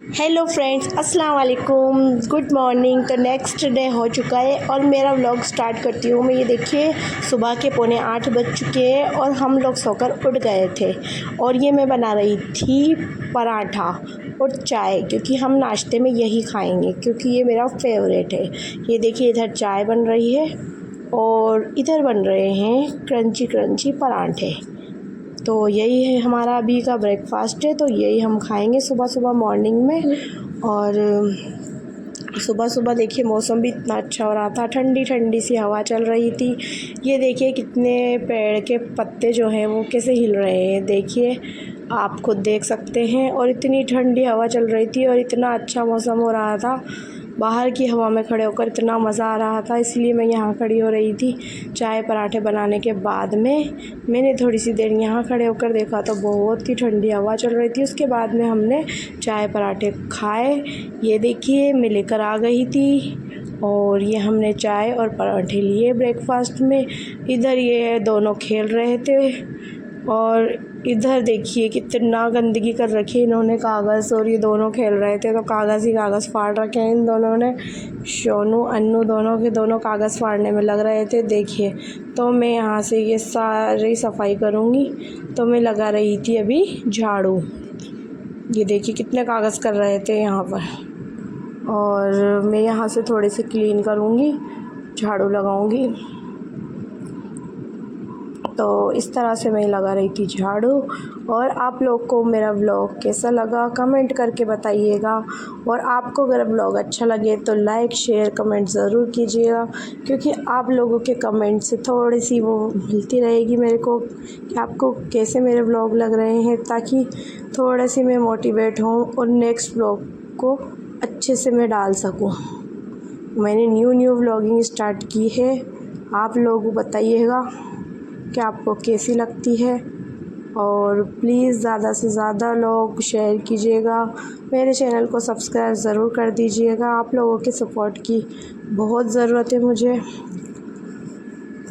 Hello friends, अस्सलाम वालेकुम, good morning. तो नेक्स्ट डे हो चुका है और मेरा व्लॉग स्टार्ट करती हूँ मैं। ये देखिए, सुबह के 7:45 बज चुके हैं और हम लोग सोकर उठ गए थे। और ये मैं बना रही थी पराठा और चाय, क्योंकि हम नाश्ते में यही खाएंगे, क्योंकि ये मेरा फेवरेट है। ये देखिए, इधर चाय बन रही है और इधर बन रहे हैं क्रंची क्रंची पराठे। तो यही है हमारा अभी का ब्रेकफास्ट है, तो यही हम खाएंगे सुबह सुबह मॉर्निंग में। और सुबह सुबह देखिए, मौसम भी इतना अच्छा हो रहा था, ठंडी ठंडी सी हवा चल रही थी। ये देखिए कितने पेड़ के पत्ते जो हैं वो कैसे हिल रहे हैं, देखिए आप खुद देख सकते हैं। और इतनी ठंडी हवा चल रही थी और इतना अच्छा मौसम हो रहा था, बाहर की हवा में खड़े होकर इतना मज़ा आ रहा था, इसलिए मैं यहाँ खड़ी हो रही थी। चाय पराठे बनाने के बाद में मैंने थोड़ी सी देर यहाँ खड़े होकर देखा तो बहुत ही ठंडी हवा चल रही थी। उसके बाद में हमने चाय पराठे खाए। ये देखिए, मैं लेकर आ गई थी और ये हमने चाय और पराठे लिए ब्रेकफास्ट में। इधर ये दोनों खेल रहे थे और इधर देखिए कितना गंदगी कर रखी है इन्होंने, कागज़। और ये दोनों खेल रहे थे तो कागज़ ही कागज़ फाड़ रखे हैं इन दोनों ने। शोनू अन्नू दोनों के दोनों कागज़ फाड़ने में लग रहे थे, देखिए। तो मैं यहाँ से ये सारी सफाई करूँगी, तो मैं लगा रही थी अभी झाड़ू। ये देखिए कितने कागज़ कर रहे थे यहाँ पर, और मैं यहाँ से थोड़े से क्लीन करूँगी, झाड़ू लगाऊँगी। तो इस तरह से मैं लगा रही थी झाड़ू। और आप लोग को मेरा व्लॉग कैसा लगा कमेंट करके बताइएगा। और आपको अगर व्लॉग अच्छा लगे तो लाइक शेयर कमेंट ज़रूर कीजिएगा, क्योंकि आप लोगों के कमेंट से थोड़ी सी वो मिलती रहेगी मेरे को कि आपको कैसे मेरे व्लॉग लग रहे हैं, ताकि थोड़ा सी मैं मोटिवेट हूँ और नेक्स्ट व्लॉग को अच्छे से मैं डाल सकूँ। मैंने न्यू व्लॉगिंग स्टार्ट की है, आप लोग बताइएगा कि आपको कैसी लगती है। और प्लीज़ ज़्यादा से ज़्यादा लोग शेयर कीजिएगा, मेरे चैनल को सब्सक्राइब ज़रूर कर दीजिएगा। आप लोगों के सपोर्ट की बहुत ज़रूरत है मुझे।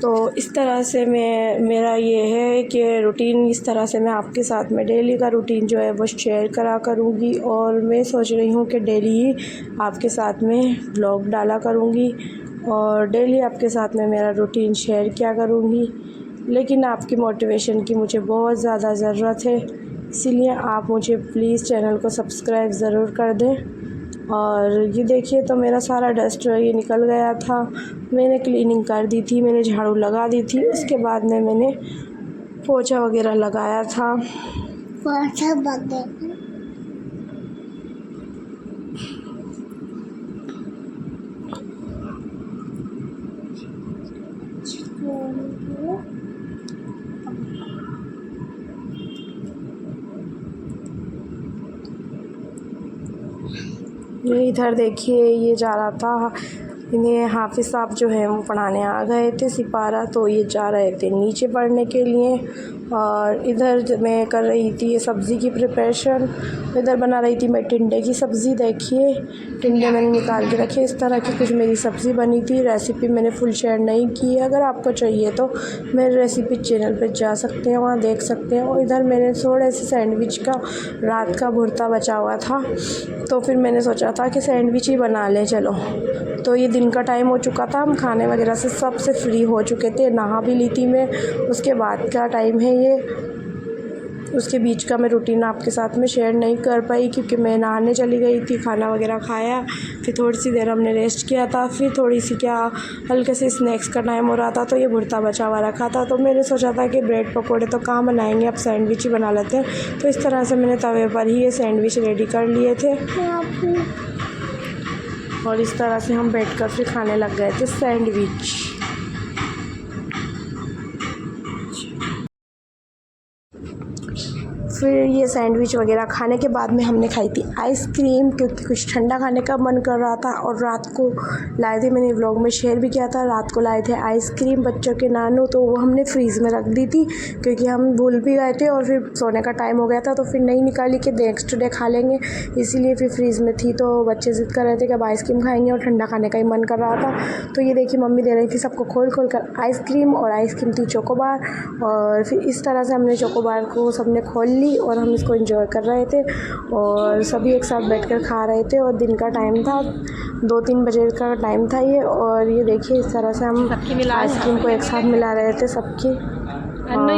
तो इस तरह से मेरा ये है कि रूटीन, इस तरह से मैं आपके साथ में डेली का रूटीन जो है वो शेयर करा करूँगी। और मैं सोच रही हूँ कि डेली ही आपके साथ में व्लॉग डाला करूँगी और डेली आपके साथ में मेरा रूटीन शेयर किया करूँगी। लेकिन आपकी मोटिवेशन की मुझे बहुत ज़्यादा ज़रूरत है, इसीलिए आप मुझे प्लीज़ चैनल को सब्सक्राइब ज़रूर कर दें। और ये देखिए, तो मेरा सारा डस्ट ये निकल गया था, मैंने क्लीनिंग कर दी थी, मैंने झाड़ू लगा दी थी। उसके बाद में मैंने पोछा वगैरह लगाया था। पोछा वगैरह ये इधर देखिए, ये जा रहा था, इन्हें हाफिज़ साहब जो है वो पढ़ाने आ गए थे सिपारा, तो ये जा रहे थे नीचे पढ़ने के लिए। और इधर मैं कर रही थी ये सब्ज़ी की प्रिपरेशन। इधर बना रही थी मैं टिंडे की सब्ज़ी। देखिए, टिंडे मैंने निकाल के रखे, इस तरह की कुछ मेरी सब्ज़ी बनी थी। रेसिपी मैंने फुल शेयर नहीं की है, अगर आपको चाहिए तो मेरे रेसिपी चैनल पे जा सकते हैं, वहाँ देख सकते हैं। और इधर मैंने थोड़े से सैंडविच का रात का भुर्ता बचा हुआ था, तो फिर मैंने सोचा था कि सैंडविच ही बना लें चलो। तो ये दिन का टाइम हो चुका था, हम खाने वगैरह से सबसे फ्री हो चुके थे, नहा भी ली थी मैं। उसके बाद का टाइम है ये, उसके बीच का मैं रूटीन आपके साथ में शेयर नहीं कर पाई, क्योंकि मैं नहाने चली गई थी, खाना वगैरह खाया, फिर थोड़ी सी देर हमने रेस्ट किया था, फिर थोड़ी सी हल्के से स्नैक्स का टाइम हो रहा था, तो ये भुर्ता बचा हुआ रखा था। तो मैंने सोचा था कि ब्रेड पकौड़े तो कहाँ बनाएंगे, अब सैंडविच ही बना लेते हैं। तो इस तरह से मैंने तवे पर ही ये सैंडविच रेडी कर लिए थे और इस तरह से हम बैठकर फिर खाने लग गए थे सैंडविच। फिर ये सैंडविच वगैरह खाने के बाद में हमने खाई थी आइसक्रीम, क्योंकि कुछ ठंडा खाने का मन कर रहा था। और रात को लाए थे, मैंने व्लॉग में शेयर भी किया था, रात को लाए थे आइसक्रीम बच्चों के नानू, तो वो हमने फ्रीज़ में रख दी थी, क्योंकि हम भूल भी गए थे और फिर सोने का टाइम हो गया था, तो फिर नहीं निकाली कि नेक्स्ट डे खा लेंगे, इसीलिए फिर फ्रीज़ में थी। तो बच्चे ज़िद कर रहे थे कि अब आइसक्रीम खाएँगे और ठंडा खाने का ही मन कर रहा था। तो ये देखिए, मम्मी दे रही थी सबको खोल खोल कर आइसक्रीम, और आइसक्रीम थी चोकोबार। और फिर इस तरह से हमने चोकोबार को सबने खोल ली थी और हम इसको एंजॉय कर रहे थे और सभी एक साथ बैठकर खा रहे थे। और दिन का टाइम था, 2-3 बजे का टाइम था ये। और ये देखिए इस तरह से हम आइसक्रीम को एक साथ मिला रहे थे सबकी, और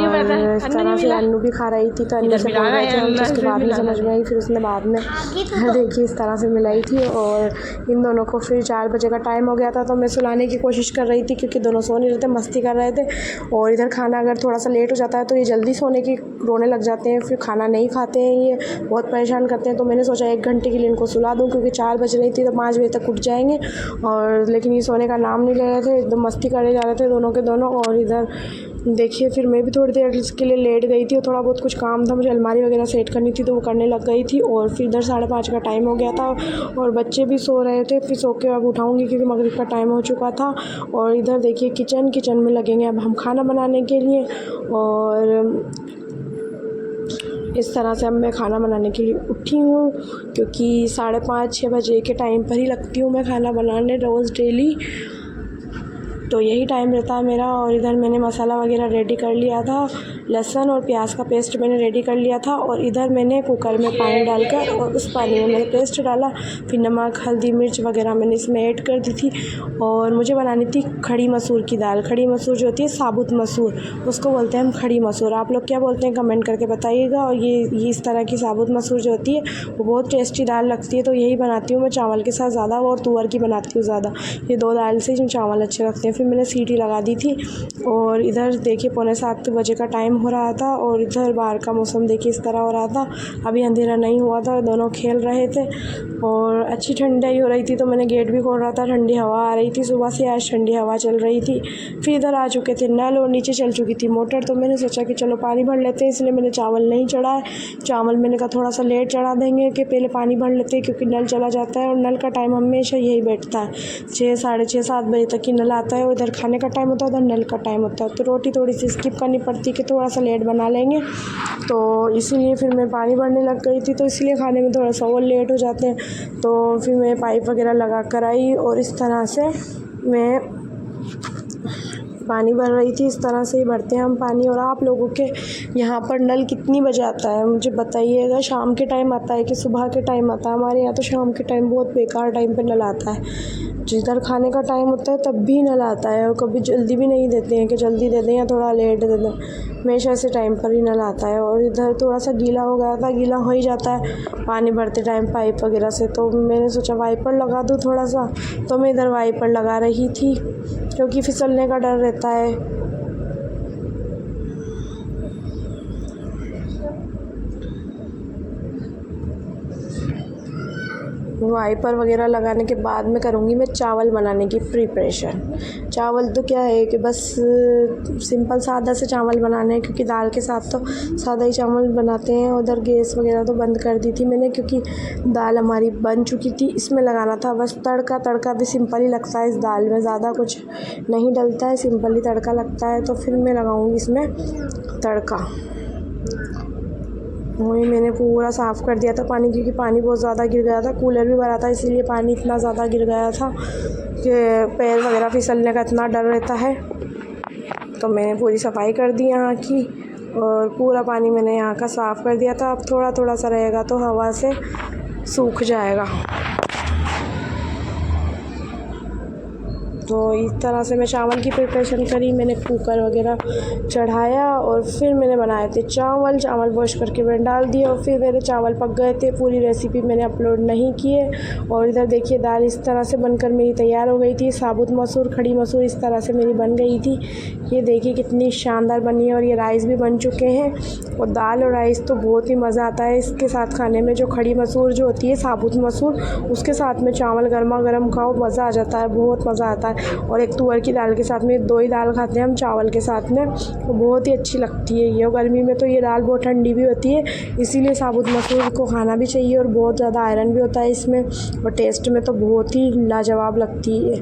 इस तरह से अन्नू भी खा रही थी। तो अन्नू से बोल रहे थे हम, उसके बाद में समझ में आई, फिर उसने बाद में देखिए इस तरह से मिलाई थी। और इन दोनों को फिर 4 बजे का टाइम हो गया था, तो मैं सुलाने की कोशिश कर रही थी क्योंकि दोनों सो नहीं रहे थे, मस्ती कर रहे थे। और इधर खाना अगर थोड़ा सा लेट हो जाता है तो ये जल्दी सोने की रोने लग जाते हैं, फिर खाना नहीं खाते हैं, ये बहुत परेशान करते हैं। तो मैंने सोचा 1 घंटे के लिए इनको सुला दूँ, क्योंकि 4 बज रही थी तो 5 बजे तक उठ जाएंगे। और लेकिन ये सोने का नाम नहीं ले रहे थे, एकदम मस्ती करे जा रहे थे दोनों के दोनों। और इधर देखिए फिर मैं भी थोड़ी देर इसके लिए लेट गई थी और थोड़ा बहुत कुछ काम था, मुझे अलमारी वगैरह सेट करनी थी तो वो करने लग गई थी। और फिर इधर 5:30 का टाइम हो गया था और बच्चे भी सो रहे थे। फिर सो के अब उठाऊंगी क्योंकि मगरिब का टाइम हो चुका था। और इधर देखिए किचन में लगेंगे अब हम खाना बनाने के लिए। और इस तरह से अब मैं खाना बनाने के लिए उठी हूँ, क्योंकि 5:30-6 बजे के टाइम पर ही लगती हूँ मैं खाना बनाने रोज़ डेली, तो यही टाइम रहता है मेरा। और इधर मैंने मसाला वगैरह रेडी कर लिया था, लहसुन और प्याज का पेस्ट मैंने रेडी कर लिया था। और इधर मैंने कुकर में पानी डालकर और उस पानी में मैंने पेस्ट डाला, फिर नमक हल्दी मिर्च वगैरह मैंने इसमें ऐड कर दी थी। और मुझे बनानी थी खड़ी मसूर की दाल। खड़ी मसूर जो होती है साबुत मसूर, उसको बोलते हैं हम खड़ी मसूर। आप लोग क्या बोलते हैं कमेंट करके बताइएगा। और ये इस तरह की साबुत मसूर जो होती है वो बहुत टेस्टी दाल लगती है, तो यही बनाती हूँ मैं चावल के साथ ज़्यादा, और तुअर की बनाती हूँ ज़्यादा। ये 2 दाल से जो चावल अच्छे लगते हैं। फिर मैंने सीटी लगा दी थी। और इधर देखिए 6:45 बजे का टाइम हो रहा था और इधर बाहर का मौसम देखिए इस तरह हो रहा था, अभी अंधेरा नहीं हुआ था, दोनों खेल रहे थे और अच्छी ठंडाई हो रही थी। तो मैंने गेट भी खोल रहा था, ठंडी हवा आ रही थी, सुबह से आज ठंडी हवा चल रही थी। फिर इधर आ चुके थे नल और नीचे चल चुकी थी मोटर, तो मैंने सोचा कि चलो पानी भर लेते हैं, इसलिए मैंने चावल नहीं चढ़ाए। चावल मैंने कहा थोड़ा सा लेट चढ़ा देंगे कि पहले पानी भर लेते हैं, क्योंकि नल चला जाता है और नल का टाइम हमेशा यही बैठता है, 6, साढ़े 6, 7 बजे तक ही नल आता है। इधर खाने का टाइम होता है, उधर नल का टाइम होता है, तो रोटी थोड़ी सी स्किप करनी पड़ती है कि थोड़ा सा लेट बना लेंगे। तो इसीलिए फिर मैं पानी भरने लग गई थी, तो इसलिए खाने में थोड़ा सा और लेट हो जाते हैं। तो फिर मैं पाइप वगैरह लगा कर आई और इस तरह से मैं पानी भर रही थी। इस तरह से ही भरते हैं हम पानी। और आप लोगों के यहाँ पर नल कितनी बजे आता है मुझे बताइएगा, शाम के टाइम आता है कि सुबह के टाइम आता है? हमारे यहाँ तो शाम के टाइम बहुत बेकार टाइम पे नल आता है, जिधर खाने का टाइम होता है तब भी नल आता है, और कभी जल्दी भी नहीं देते हैं कि जल्दी दे दें या थोड़ा लेट दे दें, हमेशा ऐसे टाइम पर ही नल आता है। और इधर थोड़ा सा गीला हो गया था, गीला हो ही जाता है पानी भरते टाइम पाइप वगैरह से, तो मैंने सोचा वाइपर लगा दूँ थोड़ा सा, तो मैं इधर वाइपर लगा रही थी क्योंकि फिसलने का डर रहता है। वाइपर वगैरह लगाने के बाद में करूँगी मैं चावल बनाने की प्रिपरेशन। चावल तो क्या है कि बस सिंपल सादा से चावल बनाने हैं, क्योंकि दाल के साथ तो सादा ही चावल बनाते हैं। उधर गैस वगैरह तो बंद कर दी थी मैंने, क्योंकि दाल हमारी बन चुकी थी। इसमें लगाना था बस तड़का भी सिंपल ही लगता है, इस दाल में ज़्यादा कुछ नहीं डलता है, सिंपल ही तड़का लगता है। तो फिर मैं लगाऊँगी इसमें तड़का। वही मैंने पूरा साफ़ कर दिया था पानी, क्योंकि पानी बहुत ज़्यादा गिर गया था, कूलर भी भरा था, इसीलिए पानी इतना ज़्यादा गिर गया था कि पैर वगैरह फिसलने का इतना डर रहता है। तो मैंने पूरी सफाई कर दी यहाँ की और पूरा पानी मैंने यहाँ का साफ़ कर दिया था। अब थोड़ा थोड़ा सा रहेगा तो हवा से सूख जाएगा। तो इस तरह से मैं चावल की प्रिपरेशन करी, मैंने कुकर वगैरह चढ़ाया और फिर मैंने बनाए थे चावल वॉश करके मैंने डाल दिए और फिर मेरे चावल पक गए थे। पूरी रेसिपी मैंने अपलोड नहीं की है। और इधर देखिए दाल इस तरह से बनकर मेरी तैयार हो गई थी। साबुत मसूर, खड़ी मसूर इस तरह से मेरी बन गई थी। ये देखिए कितनी शानदार बनी है। और ये राइस भी बन चुके हैं और दाल और राइस तो बहुत ही मज़ा आता है इसके साथ खाने में। जो खड़ी मसूर जो होती है, साबुत मसूर, उसके साथ में चावल गर्मा गर्म खाओ, मज़ा आ जाता है, बहुत मज़ा आता है। और एक तुअर की दाल के साथ में, 2 ही दाल खाते हैं हम चावल के साथ में, तो बहुत ही अच्छी लगती है ये। और गर्मी में तो ये दाल बहुत ठंडी भी होती है, इसीलिए साबुत मसूर को खाना भी चाहिए। और बहुत ज़्यादा आयरन भी होता है इसमें और टेस्ट में तो बहुत ही लाजवाब लगती है।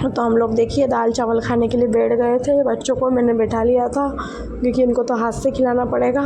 तो हम लोग देखिए दाल चावल खाने के लिए बैठ गए थे। बच्चों को मैंने बैठा लिया था क्योंकि इनको तो हाथ से खिलाना पड़ेगा।